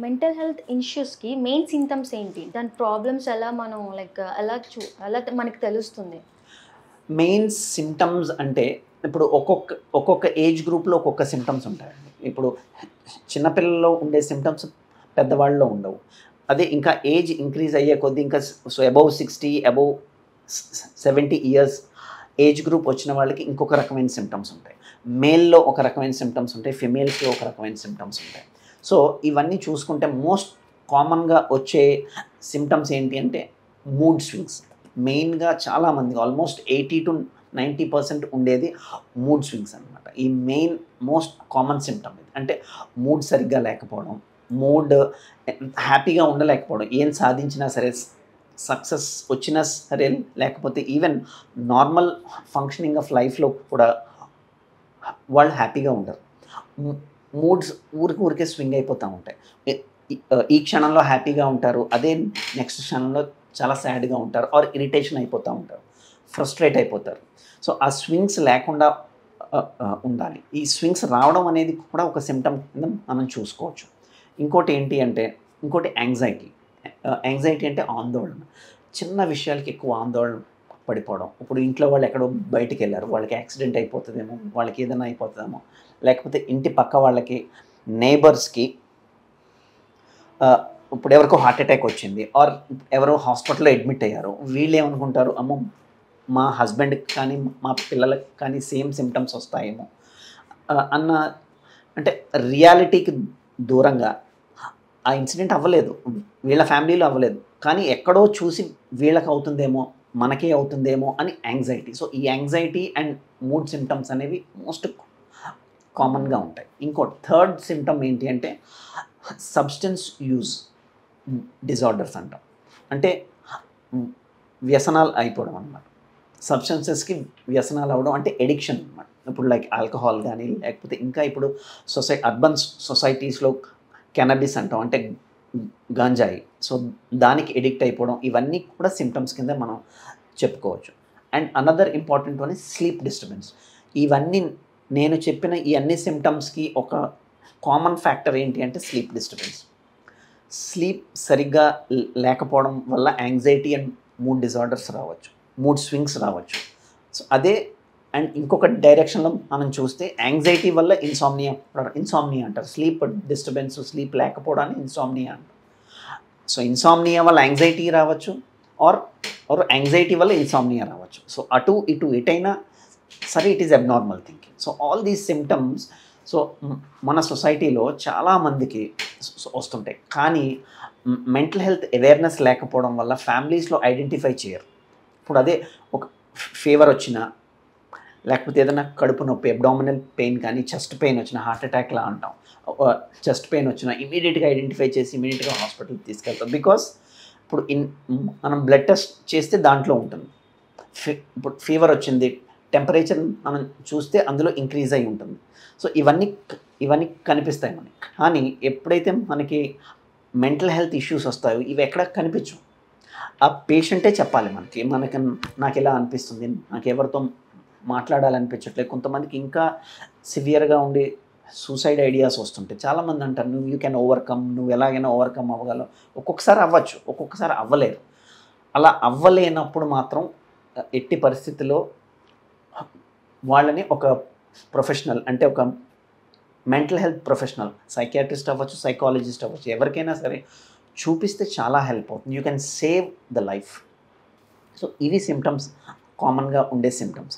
Mental health ఇష్యూస్కి main symptoms ఏంటి? దాని problems ఎలా మనం లైక్ ఎలా మనకి తెలుస్తుంది? మెయిన్ సిమ్టమ్స్ అంటే ఇప్పుడు ఒక్కొక్క ఏజ్ గ్రూప్లో ఒక్కొక్క సిమ్టమ్స్ ఉంటాయండి. ఇప్పుడు చిన్నపిల్లల్లో ఉండే సిమ్టమ్స్ పెద్దవాళ్ళలో ఉండవు. అదే ఇంకా ఏజ్ ఇంక్రీజ్ అయ్యే కొద్దీ ఇంకా above 60 above 70 years age group వచ్చిన వాళ్ళకి ఇంకొక రకమైన సిమ్టమ్స్ ఉంటాయి. మేల్లో ఒక రకమైన సిమ్టమ్స్ ఉంటాయి, ఫిమేల్స్లో ఒక రకమైన సిమ్టమ్స్ ఉంటాయి. సో ఇవన్నీ చూసుకుంటే మోస్ట్ కామన్గా వచ్చే సిమ్టమ్స్ ఏంటి అంటే మూడ్ స్వింగ్స్. మెయిన్గా చాలామంది ఆల్మోస్ట్ 80-90% ఉండేది మూడ్ స్వింగ్స్ అనమాట. ఈ మెయిన్ మోస్ట్ కామన్ సిమ్టమ్ ఇది. అంటే మూడ్ సరిగ్గా లేకపోవడం, మూడ్ హ్యాపీగా ఉండలేకపోవడం, ఏం సాధించినా సరే సక్సెస్ వచ్చినా సరే లేకపోతే ఈవెన్ నార్మల్ ఫంక్షనింగ్ ఆఫ్ లైఫ్లో కూడా వాళ్ళు హ్యాపీగా ఉండరు. మూడ్స్ ఊరికే స్వింగ్ అయిపోతూ ఉంటాయి. ఈ క్షణంలో హ్యాపీగా ఉంటారు, అదే నెక్స్ట్ క్షణంలో చాలా సాడ్గా ఉంటారు, ఆర్ ఇరిటేషన్ అయిపోతూ ఉంటారు, ఫ్రస్ట్రేట్ అయిపోతారు. సో ఆ స్వింగ్స్ లేకుండా ఉండాలి. ఈ స్వింగ్స్ రావడం అనేది కూడా ఒక సిమ్టమ్ కింద మనం చూసుకోవచ్చు. ఇంకోటి ఏంటి అంటే యాంగ్జైటీ. యాంగ్జైటీ అంటే ఆందోళన. చిన్న విషయాలకి ఎక్కువ ఆందోళన పడిపోవడం. ఇప్పుడు ఇంట్లో వాళ్ళు ఎక్కడో బయటికి వెళ్ళారు, వాళ్ళకి యాక్సిడెంట్ అయిపోతుందేమో, వాళ్ళకి ఏదైనా అయిపోతుందేమో, లేకపోతే ఇంటి పక్క వాళ్ళకి నేబర్స్కి ఇప్పుడు ఎవరికో హార్ట్ అటాక్ వచ్చింది, ఆర్ ఎవరో హాస్పిటల్లో అడ్మిట్ అయ్యారు. వీళ్ళు ఏమనుకుంటారు, అమ్మో మా హస్బెండ్కి కానీ మా పిల్లలకి కానీ సేమ్ సిమ్టమ్స్ వస్తాయేమో అన్న, అంటే రియాలిటీకి దూరంగా ఆ ఇన్సిడెంట్ అవ్వలేదు, వీళ్ళ ఫ్యామిలీలో అవ్వలేదు, కానీ ఎక్కడో చూసి వీళ్ళకి అవుతుందేమో, మనకే అవుతుందేమో అని యాంగ్జైటీ. సో ఈ యాంగ్జైటీ అండ్ మూడ్ సిమ్టమ్స్ అనేవి మోస్ట్ కామన్గా ఉంటాయి. ఇంకోటి థర్డ్ సిమ్టమ్ ఏంటి అంటే సబ్స్టెన్స్ యూజ్ డిజార్డర్స్ అంటాం. అంటే వ్యసనాలు అయిపోవడం అన్నమాట. సబ్స్టెన్సెస్కి వ్యసనాలు అవ్వడం అంటే ఎడిక్షన్ అన్నమాట. ఇప్పుడు లైక్ ఆల్కహాల్ కానీ, లేకపోతే ఇంకా ఇప్పుడు అర్బన్ సొసైటీస్లో కెనబిస్ అంటాం, అంటే గాంజాయి. సో దానికి ఎడిక్ట్ అయిపోవడం, ఇవన్నీ కూడా సిమ్టమ్స్ కింద మనం చెప్పుకోవచ్చు. And another important one is sleep disturbance. ఇవన్నీ నేను చెప్పిన ఈ అన్ని సిమ్టమ్స్కి ఒక కామన్ ఫ్యాక్టర్ ఏంటి అంటే స్లీప్ డిస్టర్బెన్స్. స్లీప్ సరిగ్గా లేకపోవడం వల్ల యాంగ్జైటీ అండ్ మూడ్ డిజార్డర్స్ రావచ్చు, మూడ్ స్వింగ్స్ రావచ్చు. సో అదే అండ్ ఇంకొక డైరెక్షన్లో మనం చూస్తే యాంగ్జైటీ వల్ల ఇన్సామ్నియా అంటారు. స్లీప్ డిస్టర్బెన్స్, స్లీప్ లేకపోవడాన్ని ఇన్సామ్నియా అంటారు. సో ఇన్సామ్నియా వల్ల యాంగ్జైటీ రావచ్చు, ఆర్ యాంగ్జైటీ వల్ల ఇన్సామ్నియా రావచ్చు. సో అటు ఇటు ఎటైనా సరే it is abnormal thinking. So all these symptoms so మన సొసైటీలో చాలామందికి వస్తుంటాయి, కానీ మెంటల్ హెల్త్ అవేర్నెస్ లేకపోవడం వల్ల ఫ్యామిలీస్లో ఐడెంటిఫై చేయరు. ఇప్పుడు అదే ఒక ఫీవర్ వచ్చినా, లేకపోతే ఏదైనా కడుపు నొప్పి, అబ్డామినల్ పెయిన్ కానీ, చెస్ట్ పెయిన్ వచ్చినా, హార్ట్ అటాక్లా అంటాం, చెస్ట్ పెయిన్ వచ్చినా ఇమీడియట్గా ఐడెంటిఫై చేసి ఇమీడియట్గా హాస్పిటల్కి తీసుకెళ్తాం. బికాస్ ఇప్పుడు మనం బ్లడ్ టెస్ట్ చేస్తే దాంట్లో ఉంటుంది. ఇప్పుడు ఫీవర్ వచ్చింది, టెంపరేచర్ మనం చూస్తే అందులో ఇంక్రీజ్ అయి ఉంటుంది. సో ఇవన్నీ కనిపిస్తాయి మనకి. కానీ ఎప్పుడైతే మనకి మెంటల్ హెల్త్ ఇష్యూస్ వస్తాయో ఇవి ఎక్కడ కనిపించవు. ఆ పేషెంటే చెప్పాలి నాకు ఎలా అనిపిస్తుంది, నాకు ఎవరితో మాట్లాడాలనిపించట్లేదు. కొంతమందికి ఇంకా సివియర్గా ఉండి సూసైడ్ ఐడియాస్ వస్తుంటాయి. చాలామంది అంటారు యూ కెన్ ఓవర్కమ్, నువ్వు ఎలాగైనా ఓవర్కమ్ అవ్వగలవు. ఒక్కొక్కసారి అవ్వచ్చు, ఒక్కొక్కసారి అవ్వలేరు. అలా అవ్వలేనప్పుడు మాత్రం ఎట్టి పరిస్థితుల్లో వాళ్ళని ఒక ప్రొఫెషనల్, అంటే ఒక మెంటల్ హెల్త్ ప్రొఫెషనల్, సైకియాట్రిస్ట్ అవ్వచ్చు, సైకాలజిస్ట్ అవ్వచ్చు, ఎవరికైనా సరే చూపిస్తే చాలా హెల్ప్ అవుతుంది. You can save the life. So ఇవి సిమ్టమ్స్, కామన్గా ఉండే సిమ్టమ్స్.